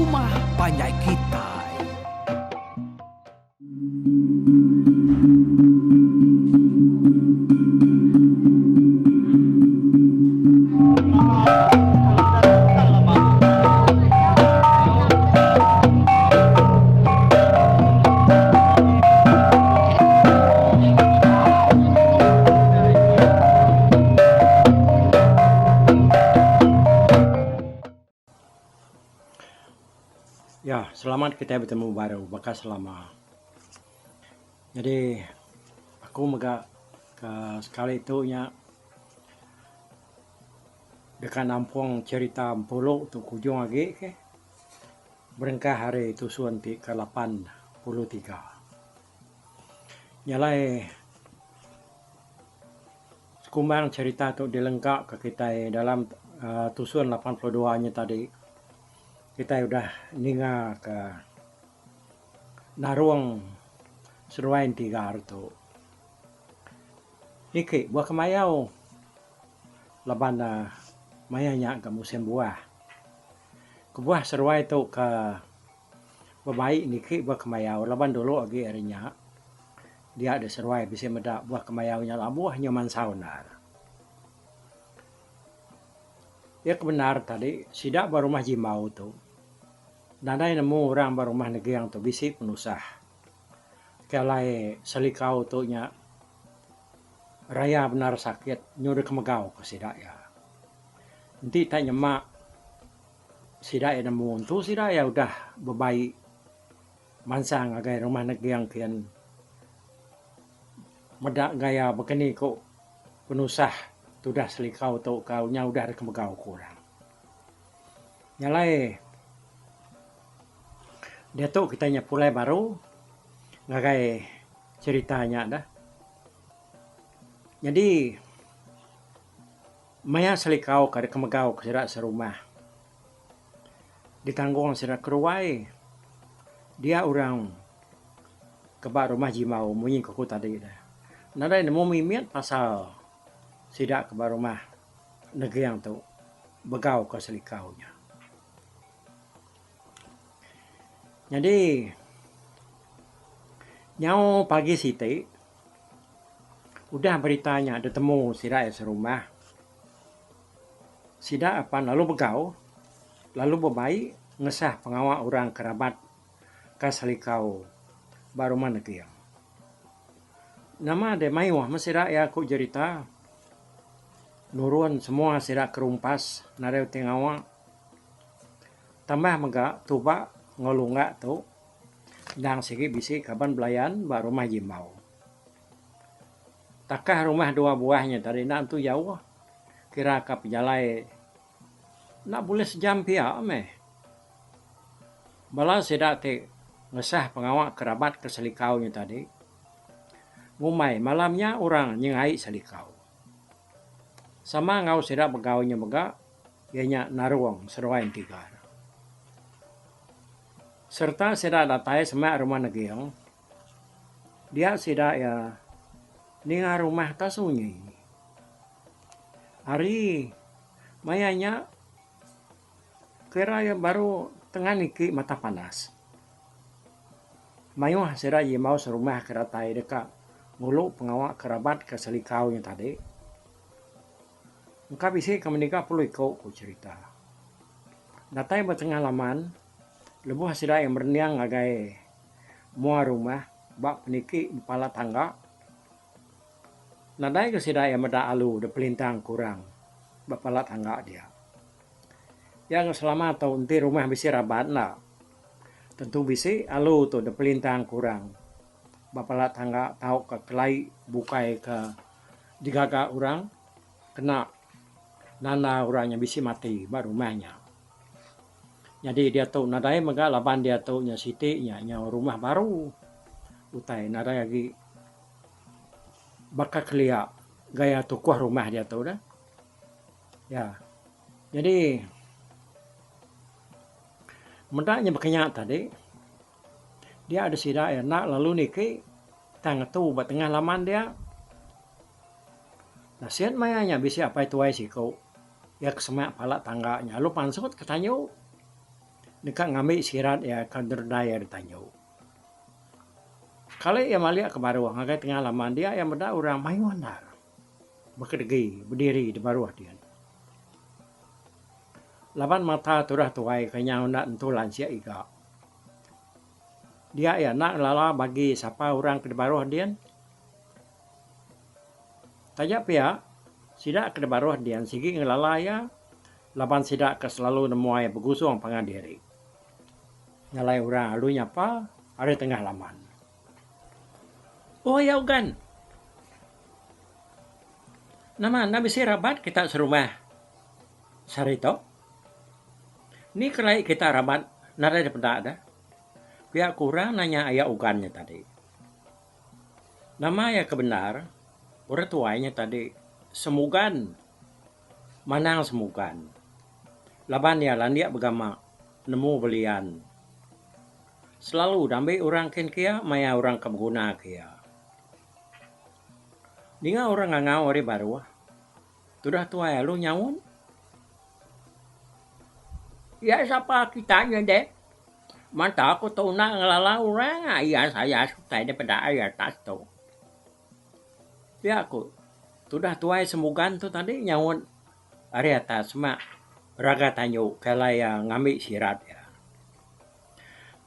Rumah Panjai Kitai. Ya, selamat kita bertemu baru, bekas lama. Jadi aku mega sekali itu nya dekat nampung cerita Pulau tu kujung lagi ke berengkah hari itu suanti ke 83. Nyalai sekumbang cerita tu dilengkap ke kita dalam tusuan 82-nya tadi. Kita udah ninga ke naruang seruain tiga itu. Niki buah kemayau laban mayanya ke musim buah. Ke buah seruai itu ke babai niki buah kemayau laban dulu lagi harinya. Dia ada seruai bisa medak buah kemayaunya lah buah nyaman saunar. Ya kebenar tadi sidak baru rumah jimau tu. Nadai nemu orang baru rumah negeri yang tu bisi penusah. Kalai selikau tu nya raya benar sakit nyuruh kemegau ke sidak ya. Nanti tanya mak sidak ya nemu tu sidak ya udah bebaik mansang agai rumah negeri yang kian medak gaya begini kok penusah tu dah selikau tu kau nya udah ada kemegau kurang. Nyalai dia tu kita nya pulai baru ngagai ceritanya dah. Jadi maya selikau kada kemegau ke sidak serumah. Ditanggung sidak keruai. Dia orang kebak rumah jimau munyi ke tadi dah. Nadai nemu mimiat pasal sidak kebak rumah negeri yang tu begau ke selikaunya. Jadi nyau pagi siti udah beritanya ada temu sidak serumah. Sidak apa lalu begau lalu bebaik ngesah pengawal orang kerabat ke selikau baru mana negeri. Nama ada mayuah mesidak ya aku cerita nurun semua sidak kerumpas nareu tengawa tambah mega tuba ngolunga tu dang sigi bisi kaban belayan ba rumah jimau. Takah rumah dua buahnya tadi nak tu jauh kira kap jalai nak boleh sejam pia meh. Bala sidak te ngesah pengawak kerabat ke selikaunya tadi. Ngumai malamnya orang nyengai selikau. Sama ngau sidak begaunya bega ianya naruang seruain tiga. Serta sidak datai semak rumah negiang. Dia sidak ya ninga rumah tasunyi. Hari mayanya kira ya baru tengah niki mata panas. Mayuh sidak jimau serumah keratai dekat ngulu pengawak kerabat ke selikaunya tadi. Engkau bisi kemenikah perlu ikut ku cerita. Datai bertengah laman lebuh sidak yang berniang agai mua rumah bak peniki kepala tangga. Nadai ke sidak yang meda alu de pelintang kurang bak pala tangga dia. Yang selama tahun ti rumah bisi rabat na. Tentu bisi alu tu de pelintang kurang. Bak pala tangga tahu ke kelai bukai ke digaga orang kena nana orangnya bisi mati bak rumahnya. Jadi dia tahu nadai mega laban dia tahu nya siti nya rumah baru. Utai nadai lagi bakal kelia gaya tukuh rumah dia tahu dah. Ya. Jadi mendaknya berkenyak tadi dia ada sidak ya nak lalu niki tang tu bat tengah laman dia. Nasihat mayanya bisa apa itu ai siko. Ya kesemak pala tangganya lu pansut katanya Dekat ngambil sirat ya kanderdaya ditanyo. Kalau ia maliak ke baruah, ngagai tengah laman dia yang benda orang mayuan bekerja berdiri di baruah dia. Laban mata turah tuai kanya nak entulan sia iga. Dia ya nak lala bagi siapa orang ke baruah dia. Tanya pia sidak ke baruah dia sigi ngelala ya. Laban sidak ke selalu nemuai begusung pangandiri. Nyalai orang alunya apa? Ada tengah laman. Oh ya ugan. Nama bisi rabat kita serumah. Sarito. Ni kelai kita rabat nada daripada ada. Pihak kurang nanya ayah ugannya tadi. Nama ya kebenar. Orang tuanya tadi. Semugan. Manang semugan. Laban ya landia bergama. Nemu belian. Selalu damai orang ken kia. Maya orang kebguna kia. Dinga orang ngangau ori baru. Sudah tua ya lu nyawun? Ya siapa kitanya deh? Manta aku tahu nak ngelala orang. Ya saya suka daripada air atas tu. Ya aku. Sudah tua semugan tu tadi nyawun. Ari atas mak. Raga tanyo kalau yang ngambil sirat ya.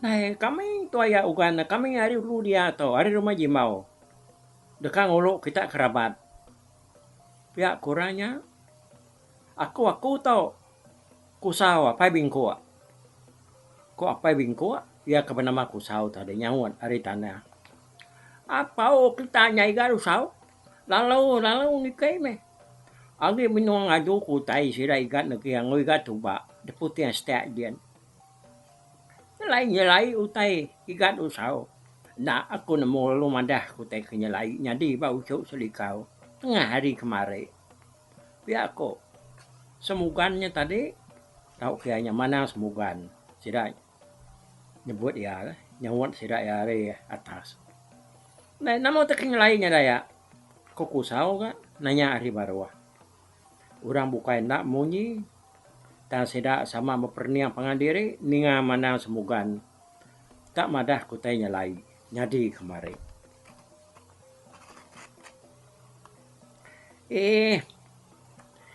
Nah kami tua ya ugan. Kami hari dulu dia tu. Hari rumah jimau. Dekat nguluk kita kerabat. Pihak kurangnya. Aku tahu. Kusau apa bingko. Ko apa bingko? Ya kebenama kusau tadi nyawon hari tanah. Apa kita nyai garusau? Lalu nikai me. Agi minung adu ku tai sira igat neki yang igat tuba. Deputi yang setiak dian. Nyelai utai igat usau. Nah, aku nemu lu mandah ku teh kenyalai nyadi ba ucuk selikau tengah hari kemarin. Pihak aku semugannya tadi tahu kianya mana semugan sidak nyebut ya nyawat sidak ya hari atas. Nah, nama teh kenyalainya daya. Kok kusau kan nanya hari baru. Orang bukan nak munyi tak sidak sama memperniang pangandiri ninga mana semugan. Tak madah ku teh nyalai. Nyadi kemarin.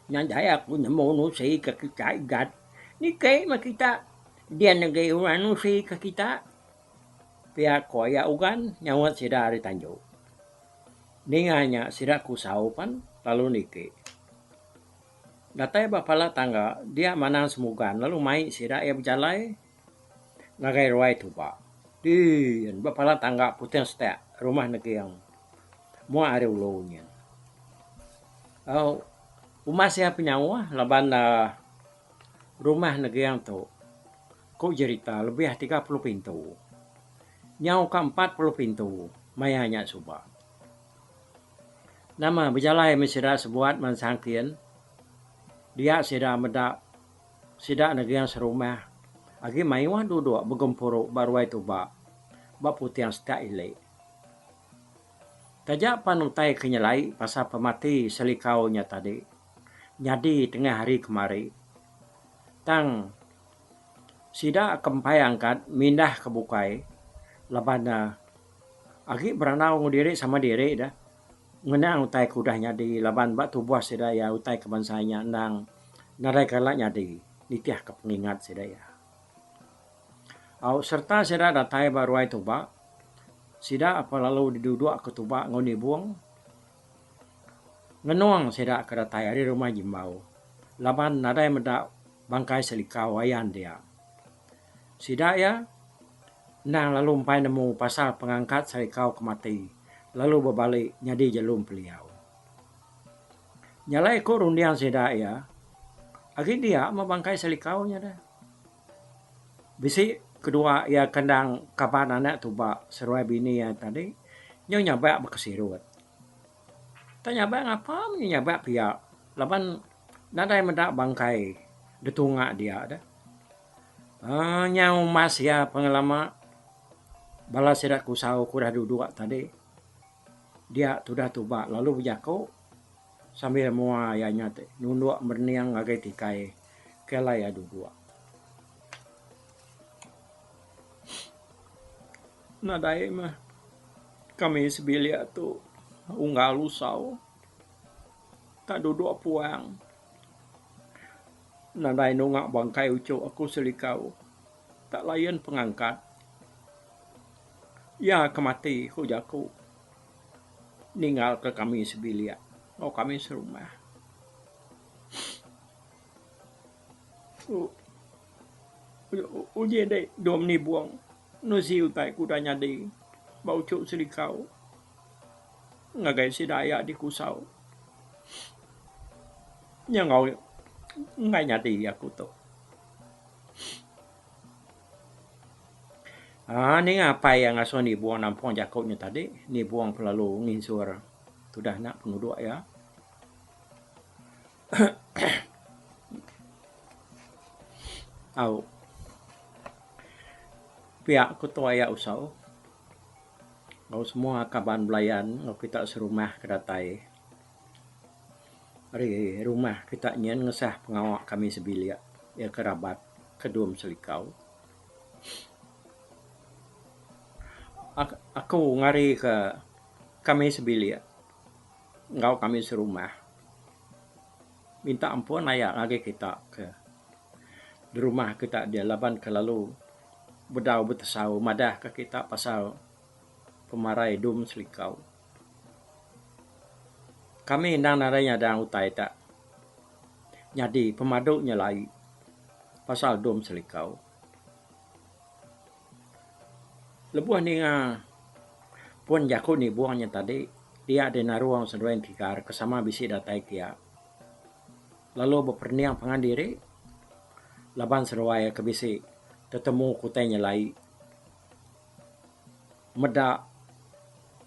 Nyandai aku nemu nusi ke kita igat. Ni kay makita. Dia nagay orang nusi ke kita. Pihak koya ugan nyawat sida hari tanjo. Ninganya sida kusaupan lalu niki. Datay bapala tangga dia manang semugan lalu mai sida ya berjalai. Ngagay ruai tuba. Diyan bapala tangga putih setiap rumah negeri yang mua ada ulaunya. Oh, umas ya penyawa laban rumah negeri yang tu. Kok cerita lebih 30 pintu. Nyau ke 40 pintu. Mayanya suba. Nama berjalai mesira sebuat mansangkian. Dia sida medak sida negeri yang serumah. Agi maiwan duduk bergempuruk baru itu ba putih yang setiap ilai. Tajak panutai kenyalai pasal pemati selikaunya tadi. Nyadi tengah hari kemari. Tang sida kempai angkat mindah ke bukai. Labana agi beranau ngudiri sama diri dah. Ngenang utai kudahnya di laban batu buah sida ya utai kebansanya nang narai kalaknya di nitiah kepengingat sida ya. Serta sida datai baru itu ba. Sida apa lalu diduduk ke tuba ngoni buang. Ngenuang sida ke datai hari rumah jimbau. Laban nadai medak bangkai selikau wayan dia. Sida ya nang lalu umpai nemu pasal pengangkat selikau kemati. Lalu berbalik nyadi jalum beliau. Nyalai ko rundian sida ya. Agi dia membangkai selikaunya dah. Bisi kedua ya kendang kapan anak tuba seruai bini yang tadi nyo nyabak berkesirut. Tanya bang apa nyabak pihak laban nadai mendak bangkai detunga dia dah. Nyau mas ya pengalaman balas sidak kusau kudah duduk tadi. Dia sudah tuba lalu berjako sambil mua ya nyate nunduk berniang agai tikai kelai adu dua. Nadai mah kami sebilia tu unggal usau tak duduk puang. Nadai nungak bangkai ucuk aku selikau tak layan pengangkat. Ya kemati hujaku ninggal ke kami sebilia. Oh kami serumah. Uje dek dom ni buang. Nusi utai kuda nyadi. Bau cuk selikau. Ngagai si daya di kusau. Nyangau ngai nyadi aku tu. Ni apa yang aso ni buang nampong jakutnya tadi. Ni buang pelalu nginsur. Sudah nak penuduk ya. Au. Pihak ketua ya usau. Kau semua kaban belayan, kau kita serumah kedatai. Hari rumah kita nyen ngesah pengawak kami sebilia. Ya kerabat kedum selikau. Aku ngari ke kami sebilia. Engkau kami serumah. Minta ampun layak lagi kita ke di rumah kita dia laban ke lalu bedau betesau madah ke kita pasal pemarai dum selikau. Kami ndang naranya dang utai tak nyadi pemaduk nyelai pasal dum selikau. Lebuh ni pun jakut ni buangnya tadi dia ada naruang seduain tikar kesama bisi datai kia. Lalu berperniang pengandiri laban seruai ke bisi tetemu kutainya lai. Meda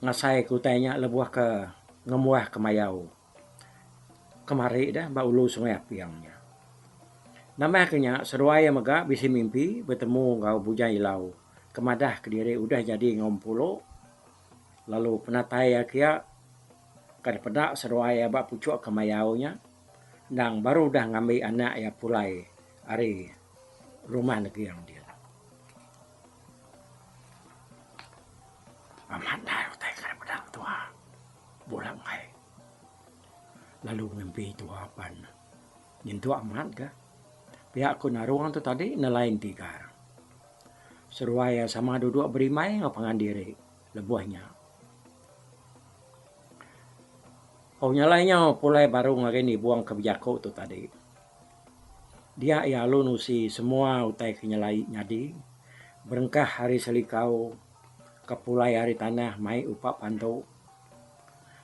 ngasai kutainya lebuah ke ngemuah ke mayau. Kemari dah baulu sungai apiangnya. Nama akhirnya seruai mega bisi mimpi bertemu ngau bujai lau. Kemadah ke diri udah jadi ngompulo. Lalu penatai akhirnya kada pedak seruai abak pucuk ke mayaunya. Dan baru dah ngambil anak ya pulai hari rumah negeri yang dia. Amat dah utai kada pedak tua. Bolang kai. Lalu mimpi itu apa? Nyentuh amat ke? Pihak ku naruang tu tadi nelayan tikar. Seruaya sama duduk berimai ngapangan diri lebuahnya. Oh nyalainya pulai baru ngari buang ke bijakok tu tadi. Dia ya lunusi semua utai kenyalai nyadi. Berengkah hari selikau ke pulai hari tanah mai upak pantau.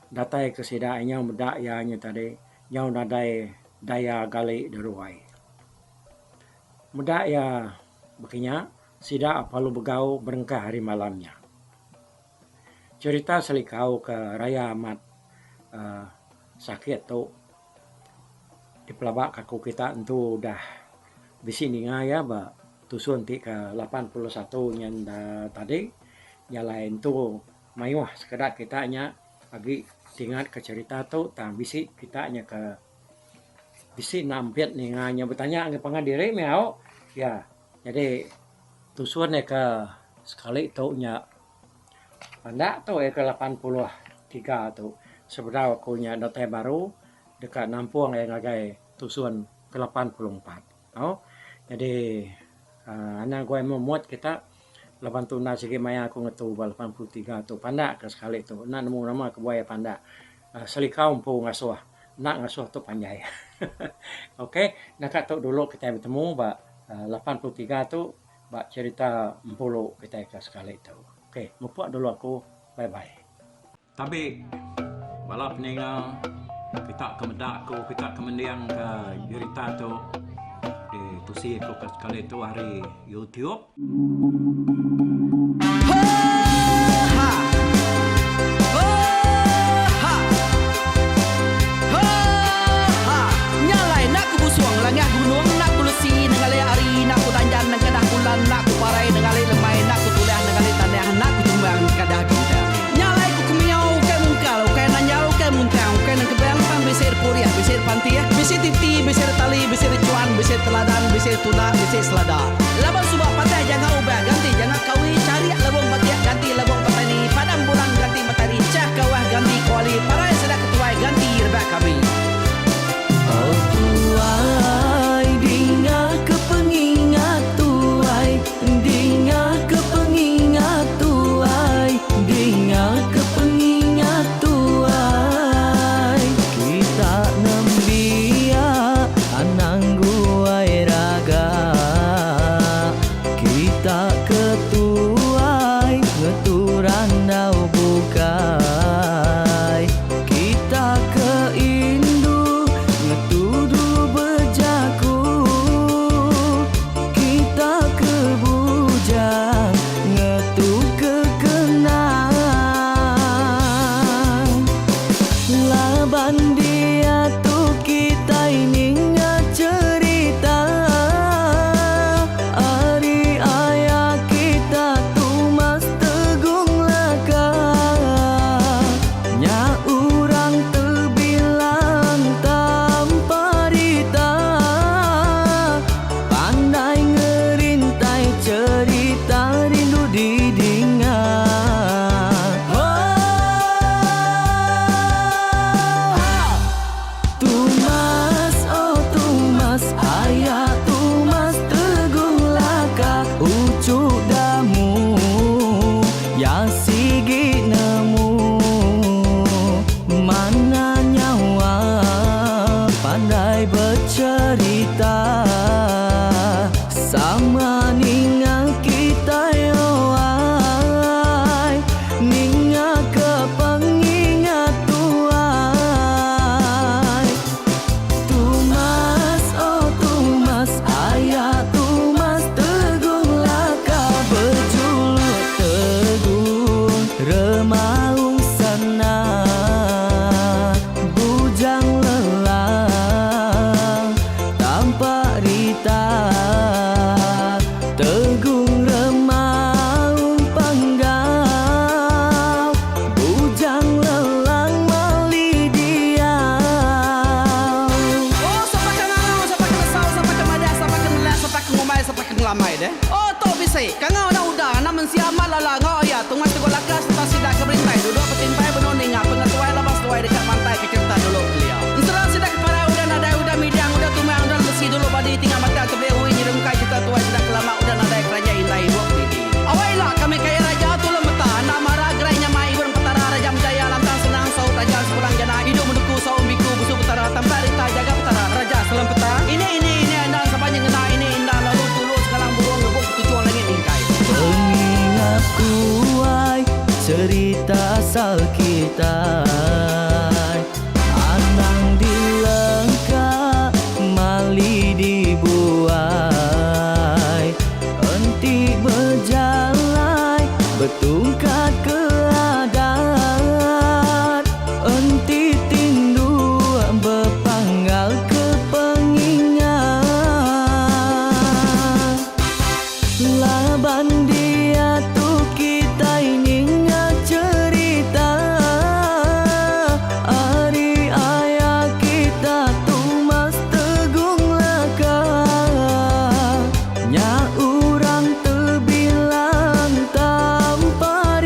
Datai kesidaknya medak ya nya tadi. Nyau nadai daya gali deruai. Medak ya bekinya sidak apalu begau berengkah hari malamnya. Cerita selikau ke Raya Amat sakit tu di pelabak kaku kita itu dah bisi ninga ya ba tusun ti ke 81 yang tadi yang lain tu mayuah sekedar kitanya lagi ingat ke cerita tu tang bisi kitanya ke bisi nampit ninganya bertanya ke pengadiri miau ya jadi tusun ke sekali tu nya pandak tu ke 83 tu sebenarnya aku nya datai baru dekat Nampuang yang ngagai tusun ke 84. Oh, jadi anak gue memuat kita 80 segi maya aku ngetu 83 tu pandak ke sekali tu. Nak nemu nama ke buaya pandak. Selikau empu ngasuh. Nak ngasuh tu panjai. Okey, nak tu dulu kita bertemu ba 83 tu ba cerita empulu kita ke sekali tu. Okey, mupuak dulu aku. Bye bye. Tapi balap ninga kita kemedak ko kita kemendiang ke cerita tu di tusi ko sekali tu hari YouTube. Nyalai nak ku busuang langah gunung nak ku lesi nengalai ari nak ku tanjan nang kadah bulan nak ku parai nengalai lemai nak ku tulah nengalai tanah nak ku tumbang kadah kita. Nyalai ku kumiau ke mungkal ke nanjau ke muntang ke nang kebang pang besir puriah besir pantia besir titi besir tali besir cuan besir teladan besir tuna besir selada. Laban subak patah jangan ubah ganti jangan kawi cari labung patiak ganti kami. Oh tuai, dinga kepengingat tuai, dinga kepengingat tuai, dinga kepengingat tuai. Kita nembia anang guai raga, kita ketuai ngeturan dau bukai, kita ke Indu ngetudu bejaku, kita ke Bujang ngetu ke Kenang. Laban dia tu kita ini cerita, ari ayah kita tu mas tegung laka, nya urang terbilang tanpa rita, pandai ngerintai cerita rindu didinga. Tumas, oh Tumas, ayah Tumas tegung laka, ucuk damu ya sigi nemu, mana nyawa pandai bercerita, sama ninga kita yoai, ninga kepengingat tuai. Tumas, oh Tumas, ayah Tumas tegung laka, berjuluk tegung remaung sana, bujang lelang tanpa rita, tegung remaung panggau, bujang lelang mali diau. Oh, sampai ke ngau, sampai ke lesau, sampai ke madah, sampai ke nelas, sampai ke ngumai, sampai ke ngelamai deh. Oh, to bisa. Kangau na udah, namun siamal lala ngau ya, tungas tegol lakas, tas sidak keberintai, duduk petintai benoning, pengatuai labas tuai dekat pantai ke cerita dulu beliau. Insuran sidak para udah nada udah midang, udah tumai udah besi dulu badi tinggal mata terbehui nyerengkai kita tuai sidak lama udah nada kerja indah ibu didi. Awailah kami kaya raja tu lemeta, nak marah gerainya mai burung petara raja menjaya lantang senang saut raja sepulang jana hidup menduku saum biku busu petara tanpa rita jaga petara raja selam peta. Ini anda sepanjang kena ini indah lalu tulus kalang burung ngebuk tujuan langit ingkai. Pengingat kuai cerita asal kita, anang dilengka mali dibuai, enti berjalai betungkat ke adat, enti tindu berpanggal ke pengingat. Laban dia tu kita ini cerita, ari ayah kita tu mas tegung laka, nya urang terbilang tanpa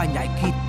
banyak kita